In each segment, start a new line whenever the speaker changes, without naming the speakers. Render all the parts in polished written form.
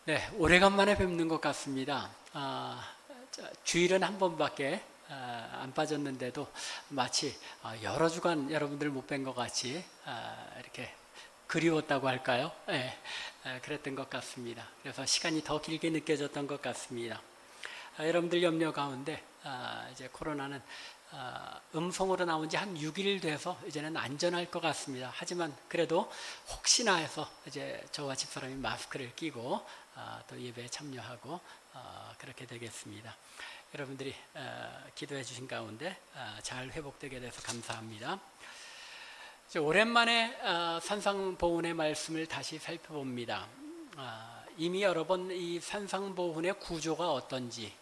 네, 오래간만에 뵙는 것 같습니다. 주일은 한 번밖에 안 빠졌는데도 마치 여러 주간 여러분들 못 뵌 것 같이 이렇게 그리웠다고 할까요? 네, 그랬던 것 같습니다. 그래서 시간이 더 길게 느껴졌던 것 같습니다. 여러분들 염려 가운데 이제 코로나는 음성으로 나온 지 한 6일 돼서 이제는 안전할 것 같습니다. 하지만 그래도 혹시나 해서 이제 저와 집사람이 마스크를 끼고 또 예배에 참여하고 그렇게 되겠습니다. 여러분들이 기도해 주신 가운데 잘 회복되게 돼서 감사합니다. 오랜만에 산상보훈의 말씀을 다시 살펴봅니다. 이미 여러 번 이 산상보훈의 구조가 어떤지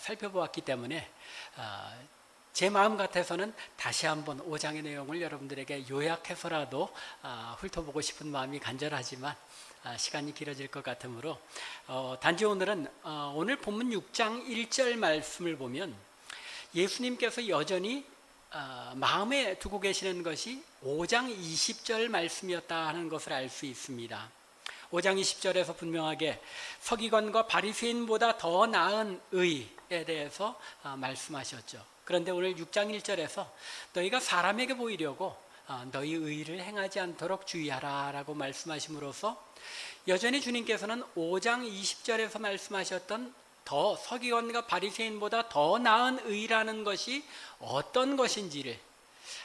살펴보았기 때문에 제 마음 같아서는 다시 한번 5장의 내용을 여러분들에게 요약해서라도 훑어보고 싶은 마음이 간절하지만 시간이 길어질 것 같으므로 단지 오늘은 오늘 본문 6장 1절 말씀을 보면 예수님께서 여전히 마음에 두고 계시는 것이 5장 20절 말씀이었다 하는 것을 알 수 있습니다. 5장 20절에서 분명하게 서기관과 바리새인보다 더 나은 의에 대해서 말씀하셨죠. 그런데 오늘 6장 1절에서 너희가 사람에게 보이려고 너희 의를 행하지 않도록 주의하라 라고 말씀하심으로써 여전히 주님께서는 5장 20절에서 말씀하셨던 더 서기관과 바리새인보다 더 나은 의라는 것이 어떤 것인지를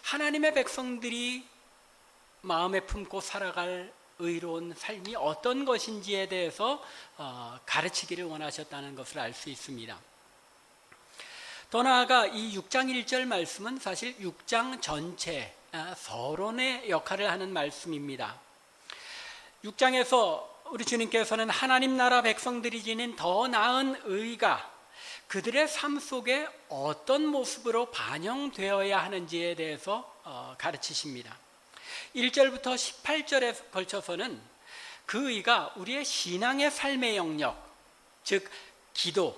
하나님의 백성들이 마음에 품고 살아갈 의로운 삶이 어떤 것인지에 대해서 가르치기를 원하셨다는 것을 알 수 있습니다. 더 나아가 이 6장 1절 말씀은 사실 6장 전체 서론의 역할을 하는 말씀입니다. 6장에서 우리 주님께서는 하나님 나라 백성들이 지닌 더 나은 의가 그들의 삶 속에 어떤 모습으로 반영되어야 하는지에 대해서 가르치십니다. 1절부터 18절에 걸쳐서는 그 의가 우리의 신앙의 삶의 영역, 즉 기도,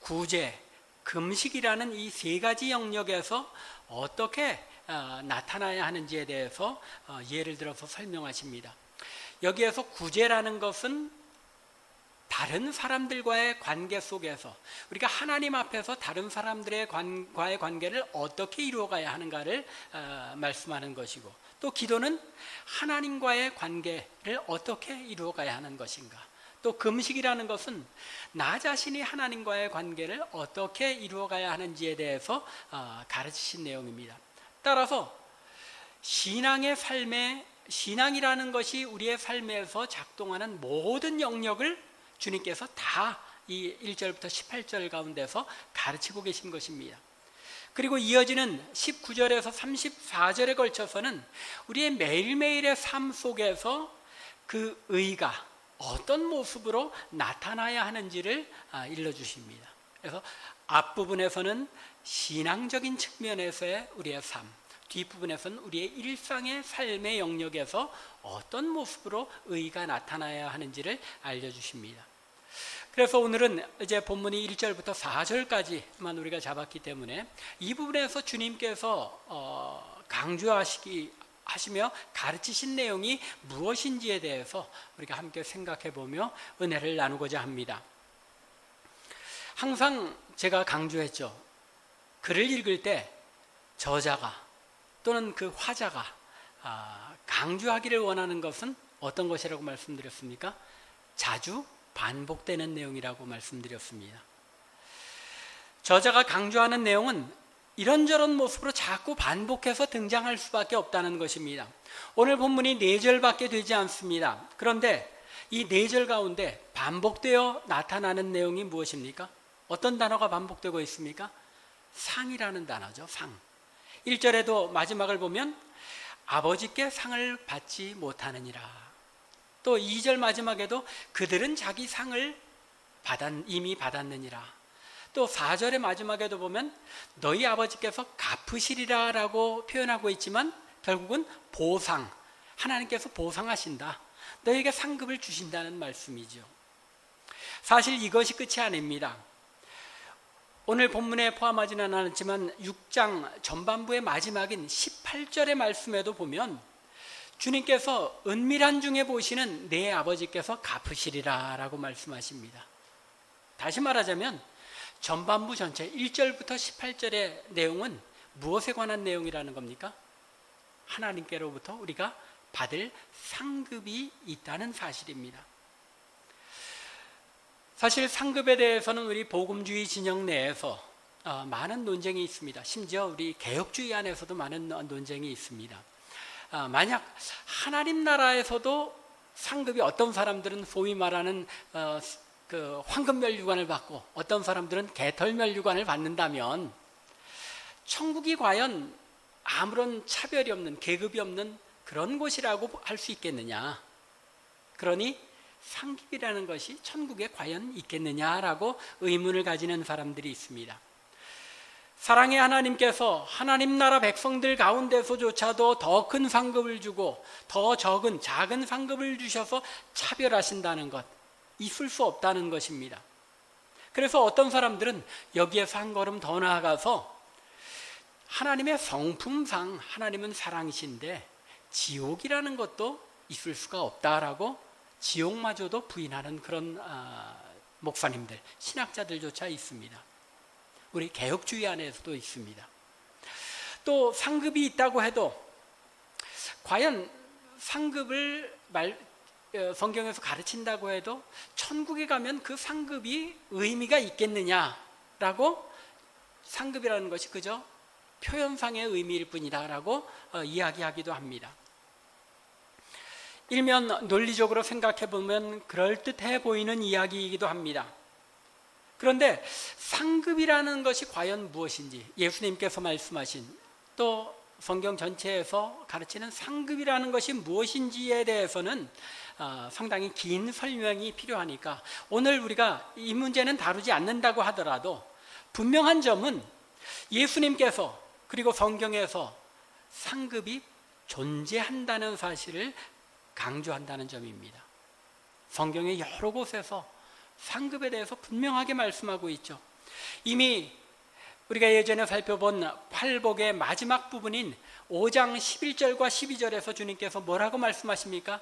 구제, 금식이라는 이 세 가지 영역에서 어떻게 나타나야 하는지에 대해서 예를 들어서 설명하십니다. 여기에서 구제라는 것은 다른 사람들과의 관계 속에서 우리가 하나님 앞에서 다른 사람들과의 관계를 어떻게 이루어가야 하는가를 말씀하는 것이고, 또 기도는 하나님과의 관계를 어떻게 이루어가야 하는 것인가, 또 금식이라는 것은 나 자신이 하나님과의 관계를 어떻게 이루어가야 하는지에 대해서 가르치신 내용입니다. 따라서 신앙이라는 것이 우리의 삶에서 작동하는 모든 영역을 주님께서 다 이 1절부터 18절 가운데서 가르치고 계신 것입니다. 그리고 이어지는 19절에서 34절에 걸쳐서는 우리의 매일매일의 삶 속에서 그 의가 어떤 모습으로 나타나야 하는지를 일러주십니다. 그래서 앞부분에서는 신앙적인 측면에서의 우리의 삶, 뒷부분에서는 우리의 일상의 삶의 영역에서 어떤 모습으로 의가 나타나야 하는지를 알려주십니다. 그래서 오늘은 이제 본문이 1절부터 4절까지만 우리가 잡았기 때문에 이 부분에서 주님께서 강조하시며 가르치신 내용이 무엇인지에 대해서 우리가 함께 생각해보며 은혜를 나누고자 합니다. 항상 제가 강조했죠. 글을 읽을 때 저자가 또는 그 화자가 강조하기를 원하는 것은 어떤 것이라고 말씀드렸습니까? 자주 반복되는 내용이라고 말씀드렸습니다. 저자가 강조하는 내용은 이런저런 모습으로 자꾸 반복해서 등장할 수밖에 없다는 것입니다. 오늘 본문이 4절밖에 되지 않습니다. 그런데 이 4절 가운데 반복되어 나타나는 내용이 무엇입니까? 어떤 단어가 반복되고 있습니까? 상이라는 단어죠. 상. 1절에도 마지막을 보면 아버지께 상을 받지 못하느니라. 또 2절 마지막에도 그들은 자기 상을 이미 받았느니라. 또 4절의 마지막에도 보면 너희 아버지께서 갚으시리라 라고 표현하고 있지만 결국은 보상, 하나님께서 보상하신다, 너희에게 상급을 주신다는 말씀이죠. 사실 이것이 끝이 아닙니다. 오늘 본문에 포함하지는 않았지만 6장 전반부의 마지막인 18절의 말씀에도 보면 주님께서 은밀한 중에 보시는 내 아버지께서 갚으시리라 라고 말씀하십니다. 다시 말하자면 전반부 전체 1절부터 18절의 내용은 무엇에 관한 내용이라는 겁니까? 하나님께로부터 우리가 받을 상급이 있다는 사실입니다. 사실 상급에 대해서는 우리 복음주의 진영 내에서 많은 논쟁이 있습니다. 심지어 우리 개혁주의 안에서도 많은 논쟁이 있습니다. 만약 하나님 나라에서도 상급이 어떤 사람들은 소위 말하는 그 황금면류관을 받고 어떤 사람들은 개털면류관을 받는다면 천국이 과연 아무런 차별이 없는 계급이 없는 그런 곳이라고 할 수 있겠느냐? 그러니 상급이라는 것이 천국에 과연 있겠느냐라고 의문을 가지는 사람들이 있습니다. 사랑의 하나님께서 하나님 나라 백성들 가운데서조차도 더 큰 상급을 주고 더 작은 상급을 주셔서 차별하신다는 것, 있을 수 없다는 것입니다. 그래서 어떤 사람들은 여기에서 한 걸음 더 나아가서 하나님의 성품상 하나님은 사랑이신데 지옥이라는 것도 있을 수가 없다라고 지옥마저도 부인하는 그런 목사님들, 신학자들조차 있습니다. 우리 개혁주의 안에서도 있습니다. 또 상급이 있다고 해도 과연 상급을 성경에서 가르친다고 해도 천국에 가면 그 상급이 의미가 있겠느냐라고, 상급이라는 것이 그저 표현상의 의미일 뿐이다라고 이야기하기도 합니다. 일면 논리적으로 생각해 보면 그럴듯해 보이는 이야기이기도 합니다. 그런데 상급이라는 것이 과연 무엇인지, 예수님께서 말씀하신 또 성경 전체에서 가르치는 상급이라는 것이 무엇인지에 대해서는 상당히 긴 설명이 필요하니까 오늘 우리가 이 문제는 다루지 않는다고 하더라도 분명한 점은 예수님께서 그리고 성경에서 상급이 존재한다는 사실을 강조한다는 점입니다. 성경의 여러 곳에서 상급에 대해서 분명하게 말씀하고 있죠. 이미 우리가 예전에 살펴본 팔복의 마지막 부분인 5장 11절과 12절에서 주님께서 뭐라고 말씀하십니까?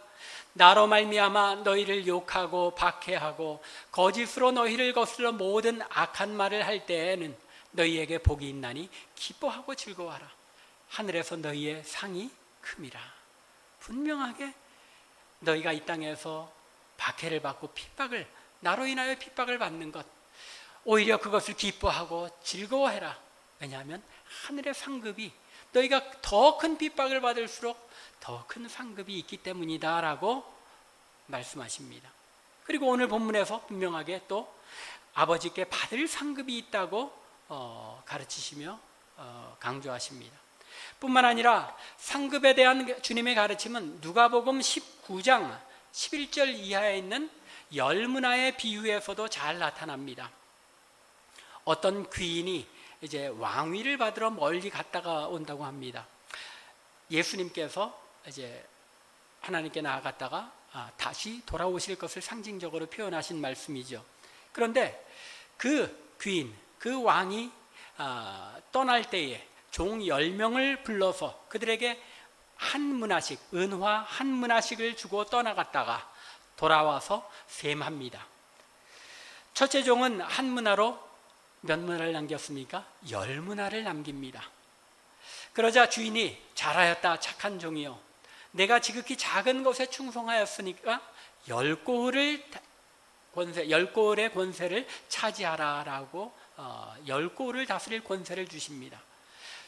나로 말미암아 너희를 욕하고 박해하고 거짓으로 너희를 거슬러 모든 악한 말을 할 때에는 너희에게 복이 있나니 기뻐하고 즐거워하라. 하늘에서 너희의 상이 큼이라. 분명하게 너희가 이 땅에서 박해를 받고 핍박을, 나로 인하여 핍박을 받는 것, 오히려 그것을 기뻐하고 즐거워해라. 왜냐하면 하늘의 상급이, 너희가 더 큰 핍박을 받을수록 더 큰 상급이 있기 때문이다 라고 말씀하십니다. 그리고 오늘 본문에서 분명하게 또 아버지께 받을 상급이 있다고 가르치시며 강조하십니다. 뿐만 아니라 상급에 대한 주님의 가르침은 누가복음 19장 11절 이하에 있는 열문화의 비유에서도 잘 나타납니다. 어떤 귀인이 이제 왕위를 받으러 멀리 갔다가 온다고 합니다. 예수님께서 이제 하나님께 나아갔다가 다시 돌아오실 것을 상징적으로 표현하신 말씀이죠. 그런데 그 귀인, 그 왕이 떠날 때에 종 10명을 불러서 그들에게 한 문화씩, 은화 한 문화씩을 주고 떠나갔다가 돌아와서 셈합니다. 첫째 종은 한 문화로 몇 문화를 남겼습니까? 10문화를 남깁니다. 그러자 주인이 잘하였다 착한 종이요, 내가 지극히 작은 것에 충성하였으니까 10고을의 권세를 차지하라 라고 10고을을 다스릴 권세를 주십니다.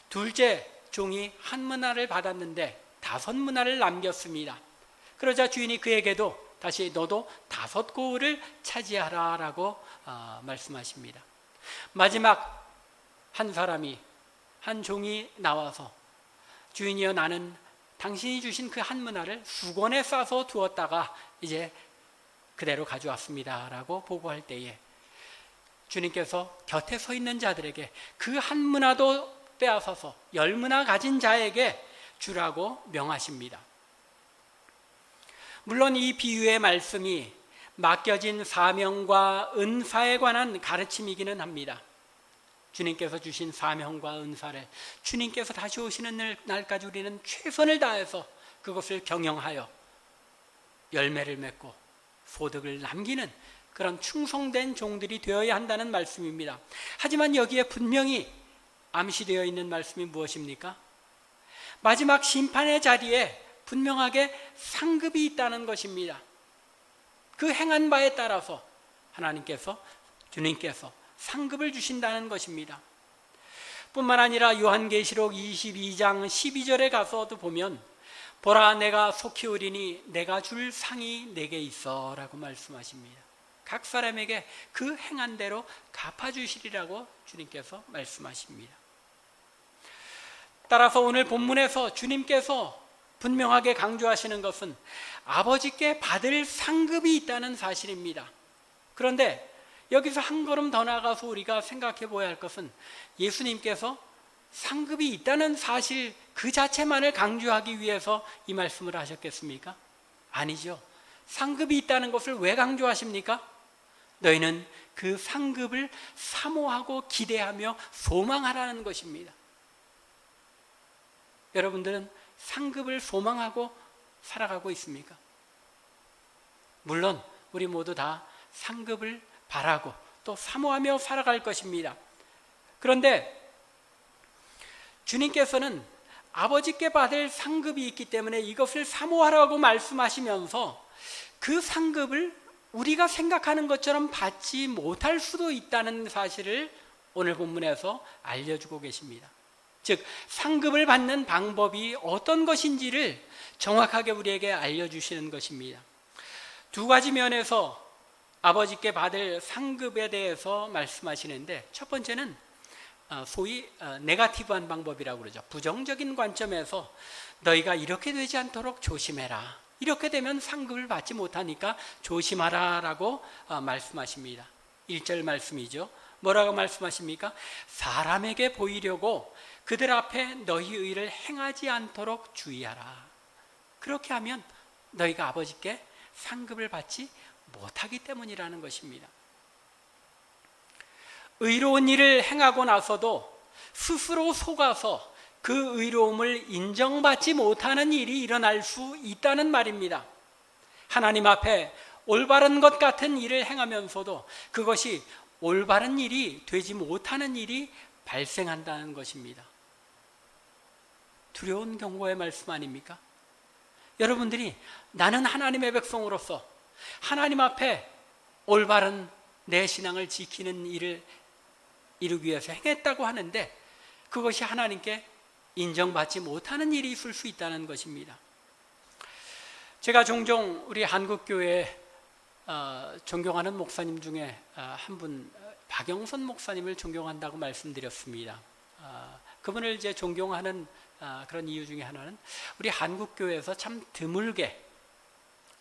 둘째 종이 한 문화를 받았는데 5문화를 남겼습니다. 그러자 주인이 그에게도 다시 너도 5고을을 차지하라 라고 말씀하십니다. 마지막 한 사람이, 한 종이 나와서 주인이여, 나는 당신이 주신 그 한 문화를 수건에 싸서 두었다가 이제 그대로 가져왔습니다 라고 보고할 때에 주님께서 곁에 서 있는 자들에게 그 한 문화도 빼앗아서 10문화 가진 자에게 주라고 명하십니다. 물론 이 비유의 말씀이 맡겨진 사명과 은사에 관한 가르침이기는 합니다. 주님께서 주신 사명과 은사를 주님께서 다시 오시는 날까지 우리는 최선을 다해서 그것을 경영하여 열매를 맺고 소득을 남기는 그런 충성된 종들이 되어야 한다는 말씀입니다. 하지만 여기에 분명히 암시되어 있는 말씀이 무엇입니까? 마지막 심판의 자리에 분명하게 상급이 있다는 것입니다. 그 행한 바에 따라서 주님께서 상급을 주신다는 것입니다. 뿐만 아니라 요한계시록 22장 12절에 가서도 보면 보라 내가 속히 오리니 내가 줄 상이 내게 있어 라고 말씀하십니다. 각 사람에게 그 행한 대로 갚아주시리라고 주님께서 말씀하십니다. 따라서 오늘 본문에서 주님께서 분명하게 강조하시는 것은 아버지께 받을 상급이 있다는 사실입니다. 그런데 여기서 한 걸음 더 나아가서 우리가 생각해 보아야 할 것은 예수님께서 상급이 있다는 사실 그 자체만을 강조하기 위해서 이 말씀을 하셨겠습니까? 아니죠. 상급이 있다는 것을 왜 강조하십니까? 너희는 그 상급을 사모하고 기대하며 소망하라는 것입니다. 여러분들은 상급을 소망하고 살아가고 있습니까? 물론 우리 모두 다 상급을 바라고 또 사모하며 살아갈 것입니다. 그런데 주님께서는 아버지께 받을 상급이 있기 때문에 이것을 사모하라고 말씀하시면서 그 상급을 우리가 생각하는 것처럼 받지 못할 수도 있다는 사실을 오늘 본문에서 알려주고 계십니다. 즉 상급을 받는 방법이 어떤 것인지를 정확하게 우리에게 알려주시는 것입니다. 두 가지 면에서 아버지께 받을 상급에 대해서 말씀하시는데, 첫 번째는 소위 네거티브한 방법이라고 그러죠. 부정적인 관점에서 너희가 이렇게 되지 않도록 조심해라, 이렇게 되면 상급을 받지 못하니까 조심하라 라고 말씀하십니다. 1절 말씀이죠. 뭐라고 말씀하십니까? 사람에게 보이려고 그들 앞에 너희 의를 행하지 않도록 주의하라. 그렇게 하면 너희가 아버지께 상급을 받지 못하기 때문이라는 것입니다. 의로운 일을 행하고 나서도 스스로 속아서 그 의로움을 인정받지 못하는 일이 일어날 수 있다는 말입니다. 하나님 앞에 올바른 것 같은 일을 행하면서도 그것이 올바른 일이 되지 못하는 일이 발생한다는 것입니다. 두려운 경고의 말씀 아닙니까? 여러분들이 나는 하나님의 백성으로서 하나님 앞에 올바른 내 신앙을 지키는 일을 이루기 위해서 행했다고 하는데 그것이 하나님께 인정받지 못하는 일이 있을 수 있다는 것입니다. 제가 종종 우리 한국교회에 존경하는 목사님 중에 한 분, 박영선 목사님을 존경한다고 말씀드렸습니다. 그분을 이제 존경하는 그런 이유 중에 하나는 우리 한국교회에서 참 드물게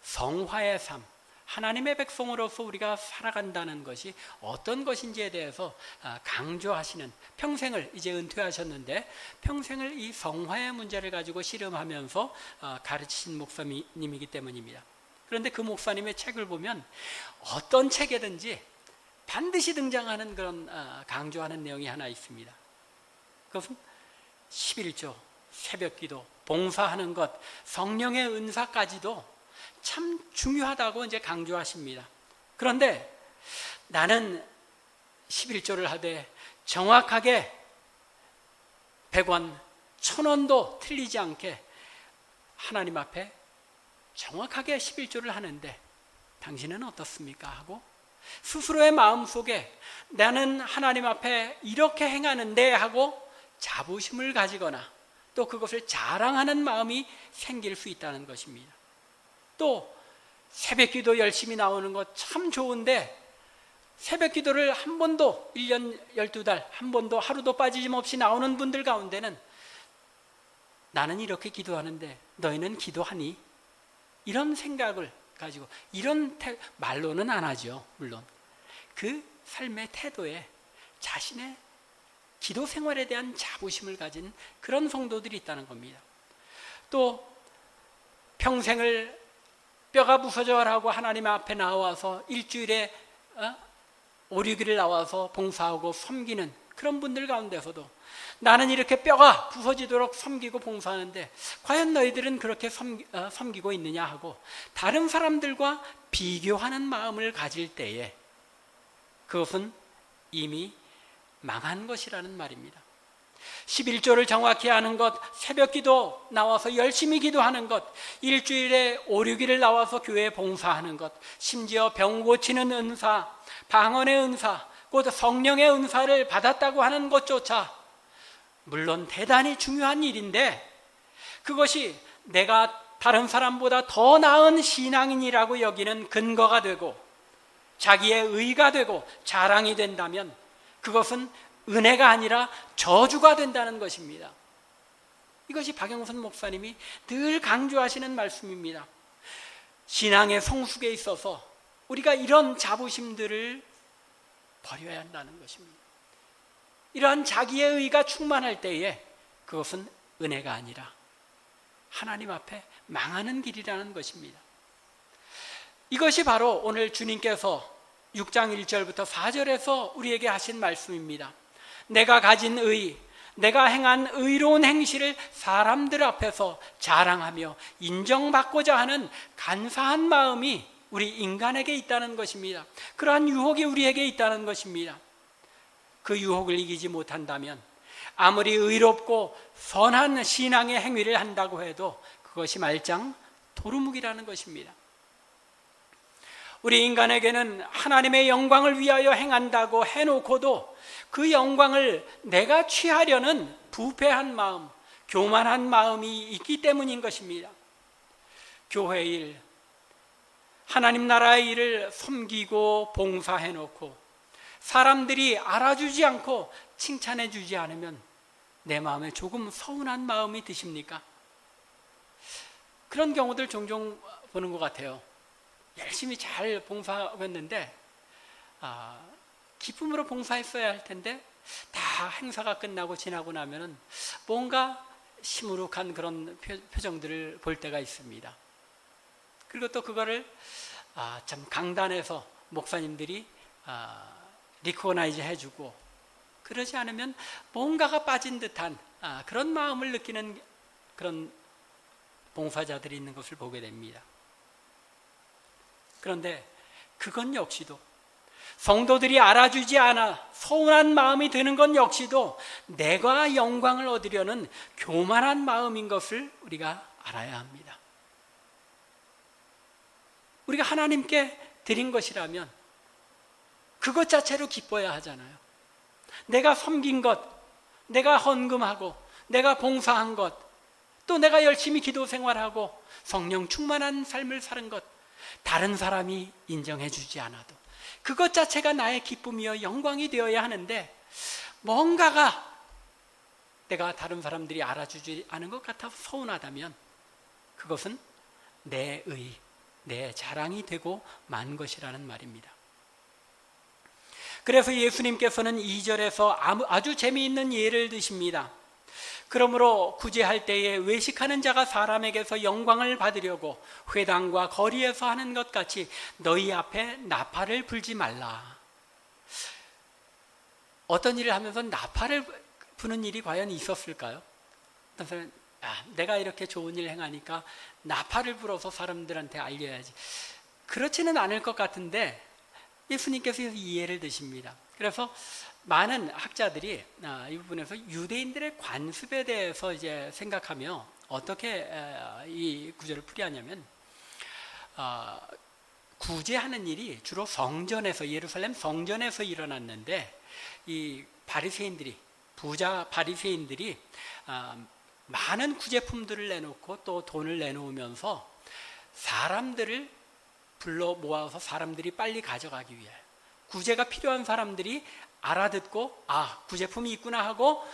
성화의 삶, 하나님의 백성으로서 우리가 살아간다는 것이 어떤 것인지에 대해서 강조하시는, 평생을 이제 은퇴하셨는데 평생을 이 성화의 문제를 가지고 씨름하면서 가르치신 목사님이기 때문입니다. 그런데 그 목사님의 책을 보면 어떤 책에든지 반드시 등장하는 그런 강조하는 내용이 하나 있습니다. 그것은 11조, 새벽기도, 봉사하는 것, 성령의 은사까지도 참 중요하다고 이제 강조하십니다. 그런데 나는 11조를 하되 정확하게 100원, 1000원도 틀리지 않게 하나님 앞에 정확하게 11조를 하는데 당신은 어떻습니까? 하고 스스로의 마음속에 나는 하나님 앞에 이렇게 행하는데 하고 자부심을 가지거나 또 그것을 자랑하는 마음이 생길 수 있다는 것입니다. 또 새벽기도 열심히 나오는 것 참 좋은데 새벽기도를 한 번도 1년 12달 한 번도 하루도 빠짐없이 나오는 분들 가운데는 나는 이렇게 기도하는데 너희는 기도하니? 이런 생각을 가지고 이런 말로는 안 하죠. 물론 그 삶의 태도에 자신의 기도 생활에 대한 자부심을 가진 그런 성도들이 있다는 겁니다. 또 평생을 뼈가 부서져라고 하나님 앞에 나와서 일주일에 5, 6일을 나와서 봉사하고 섬기는 그런 분들 가운데서도 나는 이렇게 뼈가 부서지도록 섬기고 봉사하는데 과연 너희들은 그렇게 섬기고 있느냐 하고 다른 사람들과 비교하는 마음을 가질 때에 그것은 이미 망한 것이라는 말입니다. 11조를 정확히 하는 것, 새벽기도 나와서 열심히 기도하는 것, 일주일에 5, 6일을 나와서 교회에 봉사하는 것, 심지어 병 고치는 은사, 방언의 은사, 곧 성령의 은사를 받았다고 하는 것조차 물론 대단히 중요한 일인데 그것이 내가 다른 사람보다 더 나은 신앙인이라고 여기는 근거가 되고 자기의 의가 되고 자랑이 된다면 그것은 은혜가 아니라 저주가 된다는 것입니다. 이것이 박영선 목사님이 늘 강조하시는 말씀입니다. 신앙의 성숙에 있어서 우리가 이런 자부심들을 버려야 한다는 것입니다. 이러한 자기의 의가 충만할 때에 그것은 은혜가 아니라 하나님 앞에 망하는 길이라는 것입니다. 이것이 바로 오늘 주님께서 6장 1절부터 4절에서 우리에게 하신 말씀입니다. 내가 가진 의, 내가 행한 의로운 행실을 사람들 앞에서 자랑하며 인정받고자 하는 간사한 마음이 우리 인간에게 있다는 것입니다. 그러한 유혹이 우리에게 있다는 것입니다. 그 유혹을 이기지 못한다면 아무리 의롭고 선한 신앙의 행위를 한다고 해도 그것이 말짱 도루묵이라는 것입니다. 우리 인간에게는 하나님의 영광을 위하여 행한다고 해놓고도 그 영광을 내가 취하려는 부패한 마음, 교만한 마음이 있기 때문인 것입니다. 교회 일, 하나님 나라의 일을 섬기고 봉사해놓고 사람들이 알아주지 않고 칭찬해주지 않으면 내 마음에 조금 서운한 마음이 드십니까? 그런 경우들 종종 보는 것 같아요. 열심히 잘 봉사하고 했는데 기쁨으로 봉사했어야 할 텐데 다 행사가 끝나고 지나고 나면은 뭔가 시무룩한 그런 표정들을 볼 때가 있습니다. 그리고 또 그거를 참 강단에서 목사님들이 리코나이즈 해주고 그러지 않으면 뭔가가 빠진 듯한 그런 마음을 느끼는 그런 봉사자들이 있는 것을 보게 됩니다. 그런데 그건 역시도 성도들이 알아주지 않아 서운한 마음이 드는 건 역시도 내가 영광을 얻으려는 교만한 마음인 것을 우리가 알아야 합니다. 우리가 하나님께 드린 것이라면 그것 자체로 기뻐야 하잖아요. 내가 섬긴 것, 내가 헌금하고 내가 봉사한 것, 또 내가 열심히 기도 생활하고 성령 충만한 삶을 사는 것, 다른 사람이 인정해 주지 않아도 그것 자체가 나의 기쁨이요 영광이 되어야 하는데 뭔가가 내가 다른 사람들이 알아주지 않은 것 같아서 서운하다면 그것은 내 의, 내 자랑이 되고 만 것이라는 말입니다. 그래서 예수님께서는 2절에서 아주 재미있는 예를 드십니다. 그러므로 구제할 때에 외식하는 자가 사람에게서 영광을 받으려고 회당과 거리에서 하는 것 같이 너희 앞에 나팔을 불지 말라. 어떤 일을 하면서 나팔을 부는 일이 과연 있었을까요? 어떤 사람은 내가 이렇게 좋은 일 행하니까 나팔을 불어서 사람들한테 알려야지. 그렇지는 않을 것 같은데 예수님께서 이 예를 드십니다. 그래서 많은 학자들이 이 부분에서 유대인들의 관습에 대해서 이제 생각하며 어떻게 이 구절을 풀이하냐면 구제하는 일이 주로 성전에서 예루살렘 성전에서 일어났는데 이 바리새인들이 부자 바리새인들이 많은 구제품들을 내놓고 또 돈을 내놓으면서 사람들을 불러 모아서 사람들이 빨리 가져가기 위해 구제가 필요한 사람들이 알아듣고 구제품이 있구나 하고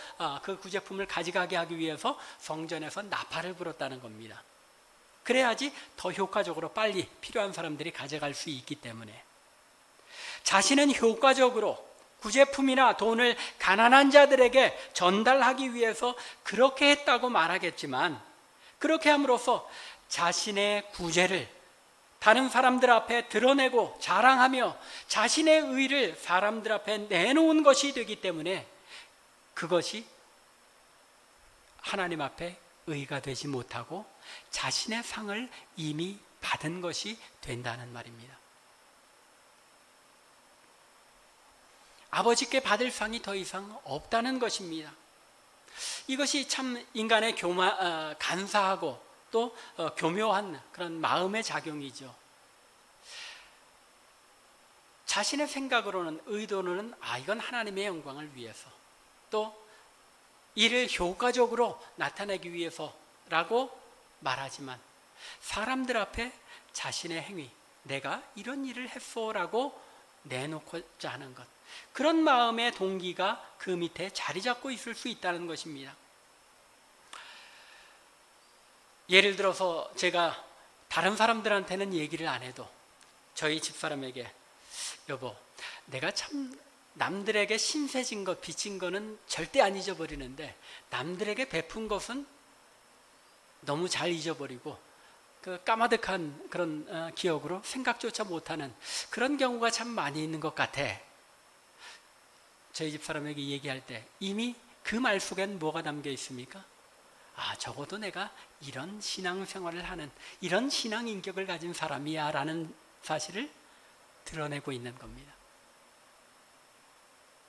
그 구제품을 가져가게 하기 위해서 성전에서 나팔을 불었다는 겁니다. 그래야지 더 효과적으로 빨리 필요한 사람들이 가져갈 수 있기 때문에 자신은 효과적으로 구제품이나 돈을 가난한 자들에게 전달하기 위해서 그렇게 했다고 말하겠지만 그렇게 함으로써 자신의 구제를 다른 사람들 앞에 드러내고 자랑하며 자신의 의를 사람들 앞에 내놓은 것이 되기 때문에 그것이 하나님 앞에 의가 되지 못하고 자신의 상을 이미 받은 것이 된다는 말입니다. 아버지께 받을 상이 더 이상 없다는 것입니다. 이것이 참 인간의 간사하고 또 교묘한 그런 마음의 작용이죠. 자신의 생각으로는, 의도로는 이건 하나님의 영광을 위해서, 또 이를 효과적으로 나타내기 위해서라고 말하지만 사람들 앞에 자신의 행위, 내가 이런 일을 했소라고 내놓고자 하는 것, 그런 마음의 동기가 그 밑에 자리 잡고 있을 수 있다는 것입니다. 예를 들어서 제가 다른 사람들한테는 얘기를 안 해도 저희 집사람에게, 여보, 내가 참 남들에게 신세진 것, 빚진 거는 절대 안 잊어버리는데 남들에게 베푼 것은 너무 잘 잊어버리고 그 까마득한 그런 기억으로 생각조차 못하는 그런 경우가 참 많이 있는 것 같아. 저희 집사람에게 얘기할 때 이미 그 말 속엔 뭐가 담겨 있습니까? 적어도 내가 이런 신앙생활을 하는, 이런 신앙 인격을 가진 사람이야 라는 사실을 드러내고 있는 겁니다.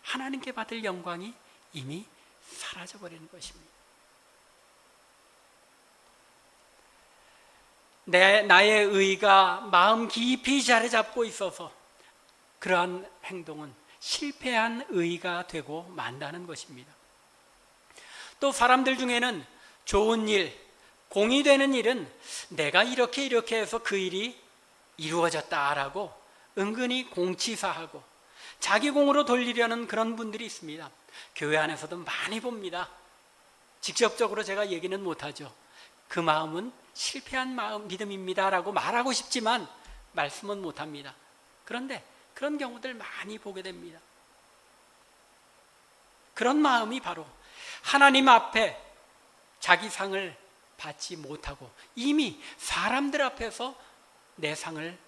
하나님께 받을 영광이 이미 사라져버리는 것입니다. 나의 의가 마음 깊이 자리 잡고 있어서 그러한 행동은 실패한 의가 되고 만다는 것입니다. 또 사람들 중에는 좋은 일, 공이 되는 일은 내가 이렇게 해서 그 일이 이루어졌다라고 은근히 공치사하고 자기 공으로 돌리려는 그런 분들이 있습니다. 교회 안에서도 많이 봅니다. 직접적으로 제가 얘기는 못하죠. 그 마음은 실패한 믿음입니다라고 말하고 싶지만 말씀은 못합니다. 그런데 그런 경우들 많이 보게 됩니다. 그런 마음이 바로 하나님 앞에 자기 상을 받지 못하고 이미 사람들 앞에서 내 상을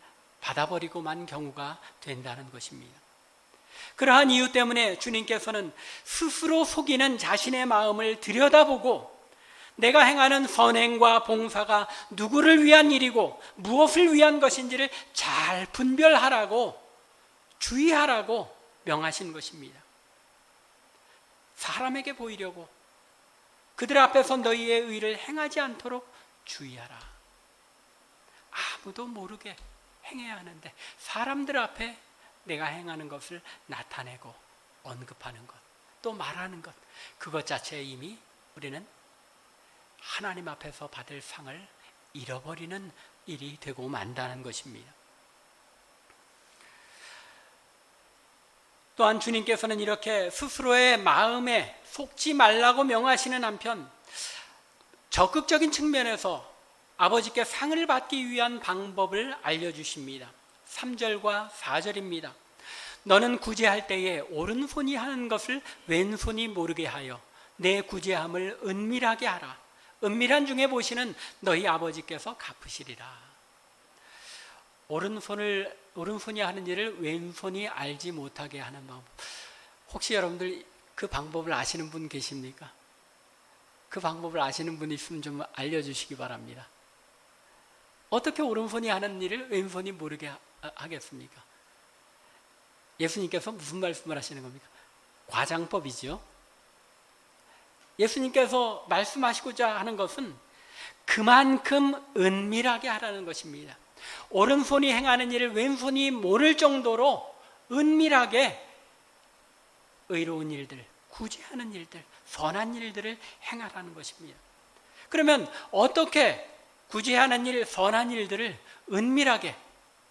받아버리고 만 경우가 된다는 것입니다. 그러한 이유 때문에 주님께서는 스스로 속이는 자신의 마음을 들여다보고 내가 행하는 선행과 봉사가 누구를 위한 일이고 무엇을 위한 것인지를 잘 분별하라고, 주의하라고 명하신 것입니다. 사람에게 보이려고 그들 앞에서 너희의 의를 행하지 않도록 주의하라. 아무도 모르게 행해야 하는데 사람들 앞에 내가 행하는 것을 나타내고 언급하는 것, 또 말하는 것, 그것 자체에 이미 우리는 하나님 앞에서 받을 상을 잃어버리는 일이 되고 만다는 것입니다. 또한 주님께서는 이렇게 스스로의 마음에 속지 말라고 명하시는 한편 적극적인 측면에서 아버지께 상을 받기 위한 방법을 알려주십니다. 3절과 4절입니다. 너는 구제할 때에 오른손이 하는 것을 왼손이 모르게 하여 내 구제함을 은밀하게 하라. 은밀한 중에 보시는 너희 아버지께서 갚으시리라. 오른손이 하는 일을 왼손이 알지 못하게 하는 방법. 혹시 여러분들 그 방법을 아시는 분 계십니까? 그 방법을 아시는 분 있으면 좀 알려주시기 바랍니다. 어떻게 오른손이 하는 일을 왼손이 모르게 하겠습니까? 예수님께서 무슨 말씀을 하시는 겁니까? 과장법이죠. 예수님께서 말씀하시고자 하는 것은 그만큼 은밀하게 하라는 것입니다. 오른손이 행하는 일을 왼손이 모를 정도로 은밀하게 의로운 일들, 구제하는 일들, 선한 일들을 행하라는 것입니다. 그러면 어떻게 구제하는 일, 선한 일들을 은밀하게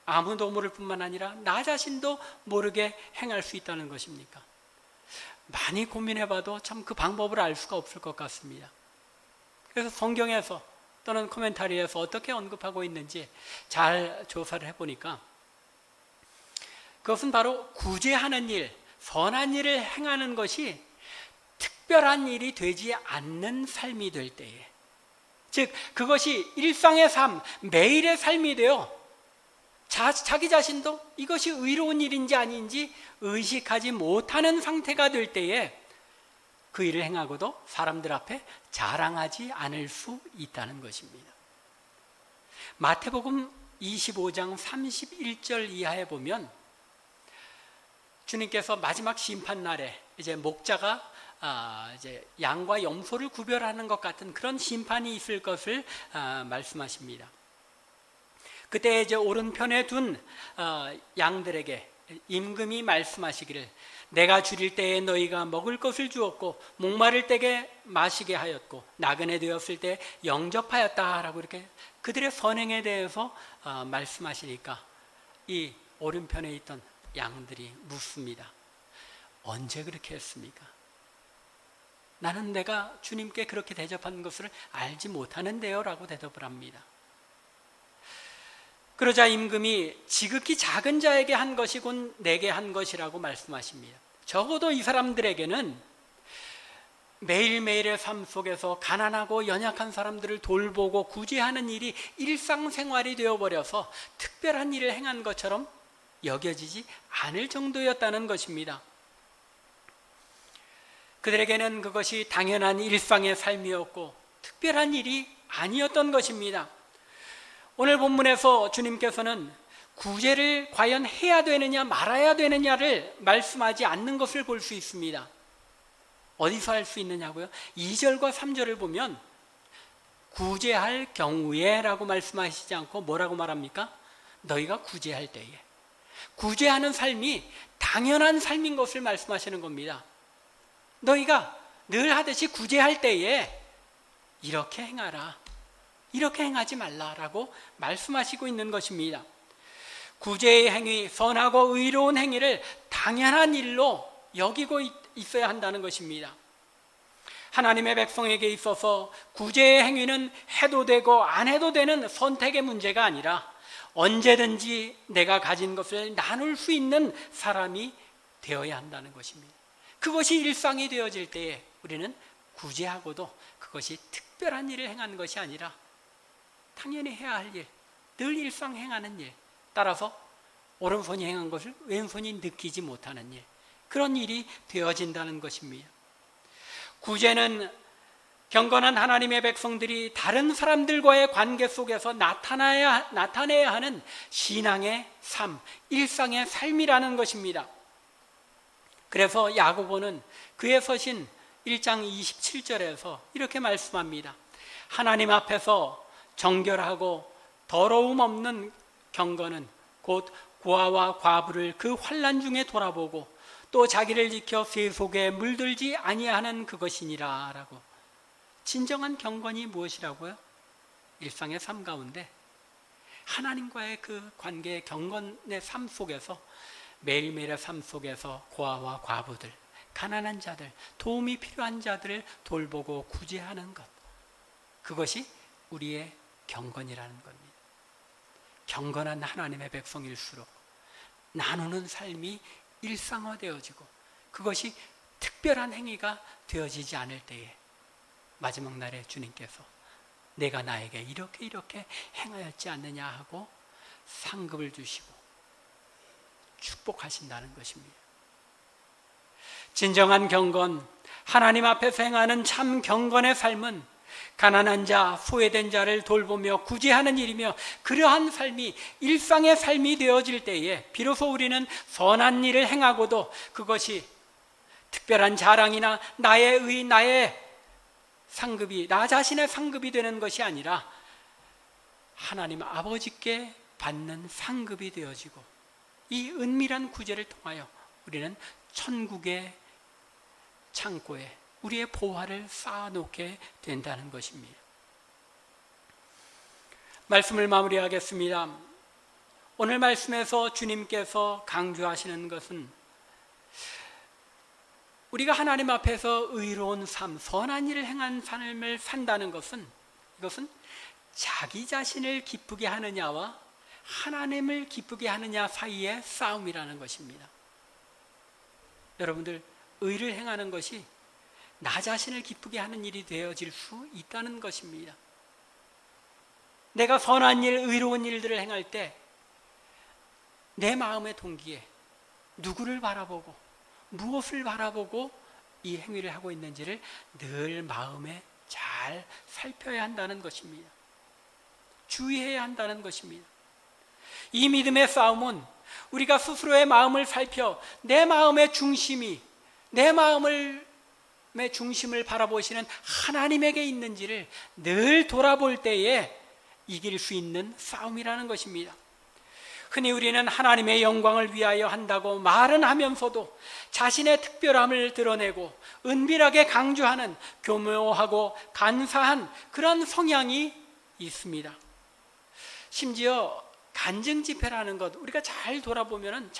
아무도 모를 뿐만 아니라 나 자신도 모르게 행할 수 있다는 것입니까? 많이 고민해봐도 참 그 방법을 알 수가 없을 것 같습니다. 그래서 성경에서 또는 코멘타리에서 어떻게 언급하고 있는지 잘 조사를 해보니까 그것은 바로 구제하는 일, 선한 일을 행하는 것이 특별한 일이 되지 않는 삶이 될 때에, 즉 그것이 일상의 삶, 매일의 삶이 되어 자기 자신도 이것이 의로운 일인지 아닌지 의식하지 못하는 상태가 될 때에 그 일을 행하고도 사람들 앞에 자랑하지 않을 수 있다는 것입니다. 마태복음 25장 31절 이하에 보면 주님께서 마지막 심판날에 이제 목자가 이제 양과 염소를 구별하는 것 같은 그런 심판이 있을 것을 말씀하십니다. 그때 이제 오른편에 둔 양들에게 임금이 말씀하시기를 내가 줄일 때에 너희가 먹을 것을 주었고 목마를 때에 마시게 하였고 나그네 되었을 때 영접하였다라고 이렇게 그들의 선행에 대해서 말씀하시니까 이 오른편에 있던 양들이 묻습니다. 언제 그렇게 했습니까? 나는 내가 주님께 그렇게 대접한 것을 알지 못하는데요 라고 대답을 합니다. 그러자 임금이 지극히 작은 자에게 한 것이 곧 내게 한 것이라고 말씀하십니다. 적어도 이 사람들에게는 매일매일의 삶 속에서 가난하고 연약한 사람들을 돌보고 구제하는 일이 일상생활이 되어버려서 특별한 일을 행한 것처럼 여겨지지 않을 정도였다는 것입니다. 그들에게는 그것이 당연한 일상의 삶이었고 특별한 일이 아니었던 것입니다. 오늘 본문에서 주님께서는 구제를 과연 해야 되느냐 말아야 되느냐를 말씀하지 않는 것을 볼 수 있습니다. 어디서 할 수 있느냐고요? 2절과 3절을 보면 구제할 경우에 라고 말씀하시지 않고 뭐라고 말합니까? 너희가 구제할 때에. 구제하는 삶이 당연한 삶인 것을 말씀하시는 겁니다. 너희가 늘 하듯이 구제할 때에 이렇게 행하라, 이렇게 행하지 말라라고 말씀하시고 있는 것입니다. 구제의 행위, 선하고 의로운 행위를 당연한 일로 여기고 있어야 한다는 것입니다. 하나님의 백성에게 있어서 구제의 행위는 해도 되고 안 해도 되는 선택의 문제가 아니라 언제든지 내가 가진 것을 나눌 수 있는 사람이 되어야 한다는 것입니다. 그것이 일상이 되어질 때에 우리는 구제하고도 그것이 특별한 일을 행하는 것이 아니라 당연히 해야 할 일, 늘 일상 행하는 일, 따라서 오른손이 행한 것을 왼손이 느끼지 못하는 일, 그런 일이 되어진다는 것입니다. 구제는 경건한 하나님의 백성들이 다른 사람들과의 관계 속에서 나타내야 하는 신앙의 삶, 일상의 삶이라는 것입니다. 그래서 야고보는 그의 서신 1장 27절에서 이렇게 말씀합니다. 하나님 앞에서 정결하고 더러움 없는 경건은 곧 고아와 과부를 그 환난 중에 돌아보고 또 자기를 지켜 세속에 물들지 아니하는 그것이니라 라고. 진정한 경건이 무엇이라고요? 일상의 삶 가운데 하나님과의 그 관계의 경건의 삶 속에서 매일매일의 삶 속에서 고아와 과부들, 가난한 자들, 도움이 필요한 자들을 돌보고 구제하는 것, 그것이 우리의 경건이라는 겁니다. 경건한 하나님의 백성일수록 나누는 삶이 일상화되어지고 그것이 특별한 행위가 되어지지 않을 때에 마지막 날에 주님께서 내가 나에게 이렇게 행하였지 않느냐 하고 상급을 주시고 축복하신다는 것입니다. 진정한 경건, 하나님 앞에서 행하는 참 경건의 삶은 가난한 자, 소외된 자를 돌보며 구제하는 일이며 그러한 삶이 일상의 삶이 되어질 때에 비로소 우리는 선한 일을 행하고도 그것이 특별한 자랑이나 나의 상급이, 나 자신의 상급이 되는 것이 아니라 하나님 아버지께 받는 상급이 되어지고 이 은밀한 구제를 통하여 우리는 천국의 창고에 우리의 보화를 쌓아놓게 된다는 것입니다. 말씀을 마무리하겠습니다. 오늘 말씀에서 주님께서 강조하시는 것은 우리가 하나님 앞에서 의로운 삶, 선한 일을 행한 삶을 산다는 것은 이것은 자기 자신을 기쁘게 하느냐와 하나님을 기쁘게 하느냐 사이의 싸움이라는 것입니다. 여러분들, 의를 행하는 것이 나 자신을 기쁘게 하는 일이 되어질 수 있다는 것입니다. 내가 선한 일, 의로운 일들을 행할 때 내 마음의 동기에 누구를 바라보고 무엇을 바라보고 이 행위를 하고 있는지를 늘 마음에 잘 살펴야 한다는 것입니다. 주의해야 한다는 것입니다. 이 믿음의 싸움은 우리가 스스로의 마음을 살펴 내 마음의 중심이, 내 마음의 중심을 바라보시는 하나님에게 있는지를 늘 돌아볼 때에 이길 수 있는 싸움이라는 것입니다. 흔히 우리는 하나님의 영광을 위하여 한다고 말은 하면서도 자신의 특별함을 드러내고 은밀하게 강조하는 교묘하고 간사한 그런 성향이 있습니다. 심지어 간증 집회라는 것 우리가 잘 들어보면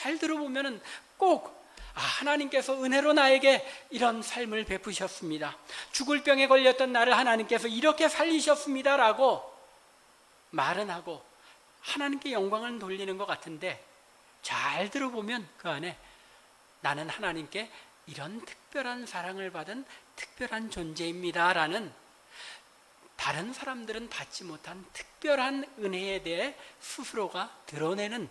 꼭 하나님께서 은혜로 나에게 이런 삶을 베푸셨습니다. 죽을 병에 걸렸던 나를 하나님께서 이렇게 살리셨습니다 라고 말은 하고 하나님께 영광을 돌리는 것 같은데, 잘 들어보면 그 안에 나는 하나님께 이런 특별한 사랑을 받은 특별한 존재입니다 라는, 다른 사람들은 받지 못한 특별한 은혜에 대해 스스로가 드러내는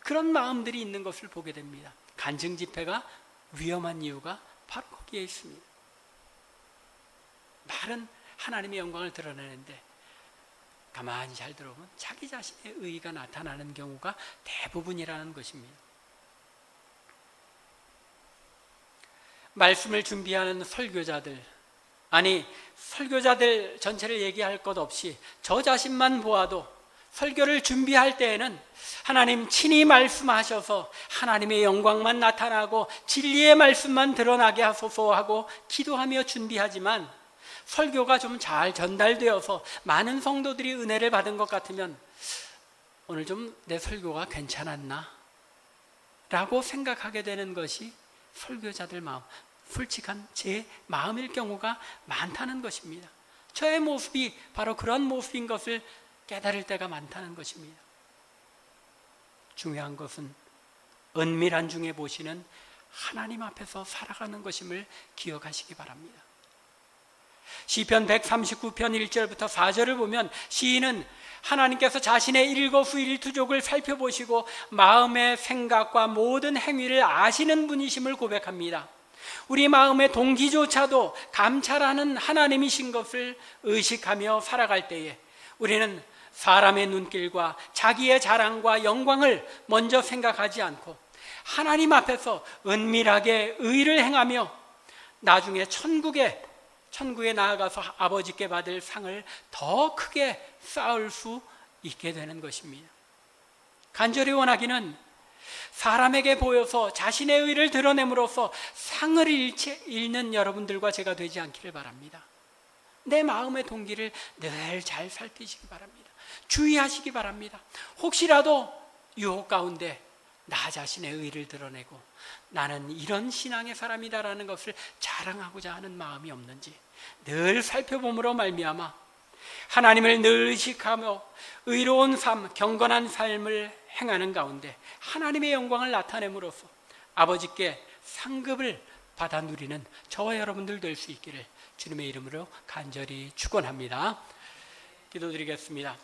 그런 마음들이 있는 것을 보게 됩니다. 간증 집회가 위험한 이유가 바로 거기에 있습니다. 말은 하나님의 영광을 드러내는데 가만히 잘 들어보면 자기 자신의 의의가 나타나는 경우가 대부분이라는 것입니다. 말씀을 준비하는 설교자들, 설교자들 전체를 얘기할 것 없이 저 자신만 보아도 설교를 준비할 때에는 하나님 친히 말씀하셔서 하나님의 영광만 나타나고 진리의 말씀만 드러나게 하소서 하고 기도하며 준비하지만, 설교가 좀 잘 전달되어서 많은 성도들이 은혜를 받은 것 같으면 오늘 좀 내 설교가 괜찮았나? 라고 생각하게 되는 것이 설교자들 마음, 솔직한 제 마음일 경우가 많다는 것입니다. 저의 모습이 바로 그런 모습인 것을 깨달을 때가 많다는 것입니다. 중요한 것은 은밀한 중에 보시는 하나님 앞에서 살아가는 것임을 기억하시기 바랍니다. 시편 139편 1절부터 4절을 보면 시인은 하나님께서 자신의 일거수일투족을 살펴보시고 마음의 생각과 모든 행위를 아시는 분이심을 고백합니다. 우리 마음의 동기조차도 감찰하는 하나님이신 것을 의식하며 살아갈 때에 우리는 사람의 눈길과 자기의 자랑과 영광을 먼저 생각하지 않고 하나님 앞에서 은밀하게 의를 행하며 나중에 천국에 나아가서 아버지께 받을 상을 더 크게 쌓을 수 있게 되는 것입니다. 간절히 원하기는 사람에게 보여서 자신의 의를 드러냄으로써 상을 잃는 여러분들과 제가 되지 않기를 바랍니다. 내 마음의 동기를 늘 잘 살피시기 바랍니다. 주의하시기 바랍니다. 혹시라도 유혹 가운데 나 자신의 의를 드러내고 나는 이런 신앙의 사람이다라는 것을 자랑하고자 하는 마음이 없는지 늘 살펴봄으로 말미암아 하나님을 늘 의식하며 의로운 삶, 경건한 삶을 행하는 가운데 하나님의 영광을 나타냄으로써 아버지께 상급을 받아 누리는 저와 여러분들 될 수 있기를 주님의 이름으로 간절히 축원합니다. 기도드리겠습니다.